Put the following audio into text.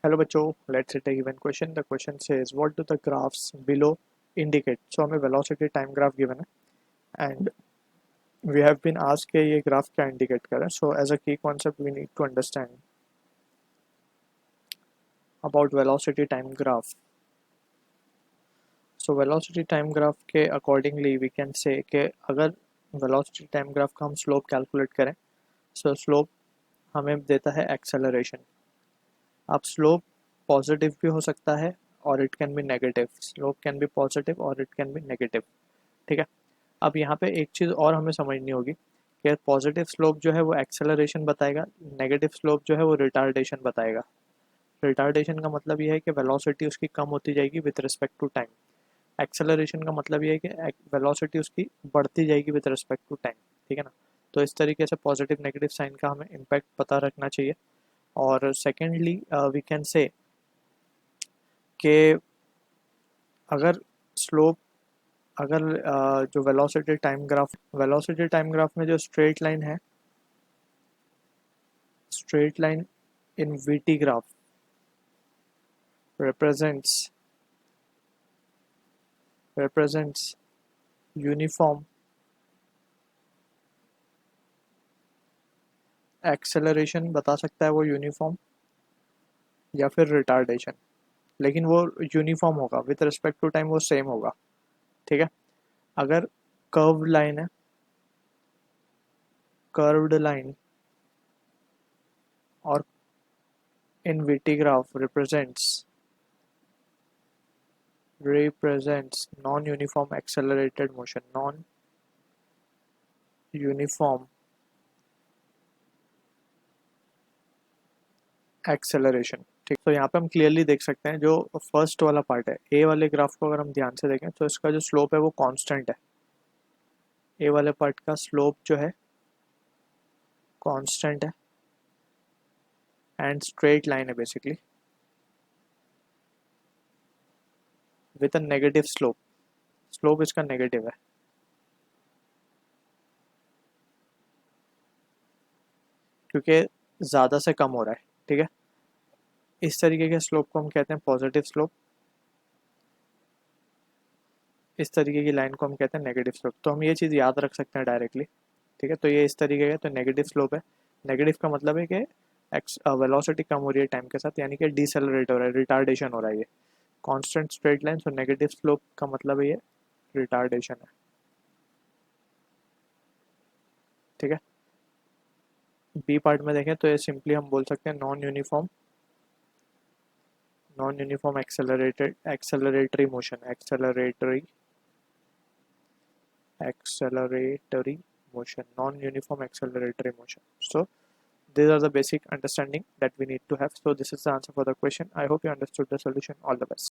Hello बच्चों, let's take given question. The question says what do the graphs below indicate. So हमें velocity time graph given है and we have been asked कि ये graph क्या indicate कर रहा है. सो as a key concept we need to understand about velocity time graph. So velocity time graph के accordingly we can say कि अगर वेलोसिटी टाइम ग्राफ का हम स्लोप कैलकुलेट करें, सो स्लोप हमें देता है एक्सेलरेशन. अब स्लोप पॉजिटिव भी हो सकता है और it can be negative. Slope can be positive और इट कैन बी नेगेटिव. ठीक है. अब यहाँ पे एक चीज़ और हमें समझनी होगी कि पॉजिटिव स्लोप जो है वो एक्सेलरेशन बताएगा, नेगेटिव स्लोप जो है वो रिटार्डेशन बताएगा. रिटार्डेशन का मतलब ये है कि वेलोसिटी उसकी कम होती जाएगी with respect to time. Acceleration का मतलब ये है कि वेलोसिटी उसकी बढ़ती जाएगी विद रिस्पेक्ट टू टाइम. ठीक है ना. तो इस तरीके से पॉजिटिव नेगेटिव साइन का हमें इम्पैक्ट पता रखना चाहिए. और सेकेंडली वी कैन से कि अगर स्लोप अगर जो वेलोसिटी टाइम ग्राफ में जो स्ट्रेट लाइन है, straight line in VT graph represents uniform acceleration बता सकता है वो यूनिफॉर्म या फिर रिटार्डेशन, लेकिन वो यूनिफॉर्म होगा विथ रिस्पेक्ट टू टाइम, वो सेम होगा. ठीक है. अगर कर्व्ड लाइन है, कर्व्ड लाइन और in VT graph represents non-uniform accelerated motion, non-uniform acceleration. ठीक. तो यहाँ पे हम क्लियरली देख सकते हैं जो फर्स्ट वाला पार्ट है, ए वाले ग्राफ को अगर हम ध्यान से देखें तो इसका जो स्लोप है वो कांस्टेंट है. ए वाले पार्ट का स्लोप जो है कांस्टेंट है एंड स्ट्रेट लाइन है basically with a negative slope. Slope इसका नेगेटिव है क्योंकि ज़्यादा से कम हो रहा है. ठीक है. इस तरीके के स्लोप को हम कहते हैं पॉजिटिव स्लोप, इस तरीके की लाइन को हम कहते हैं नेगेटिव स्लोप. तो हम ये चीज़ याद रख सकते हैं डायरेक्टली. ठीक है. तो ये इस तरीके का तो नेगेटिव स्लोप है. नेगेटिव का मतलब है कि वेलोसिटी कम हो रही है टाइम के साथ, यानी कि डिसेलरेट हो रहा है, रिटार्डेशन हो रहा है. ये कांस्टेंट स्ट्रेट लाइन, तो नेगेटिव स्लोप का मतलब है ये रिटार्डेशन है. ठीक है. बी पार्ट में देखें तो ये सिंपली हम बोल सकते हैं non uniform acceleratory motion, non uniform acceleratory motion. So these are the basic understanding that we need to have. So this is the answer for the question. I hope you understood the solution. All the best.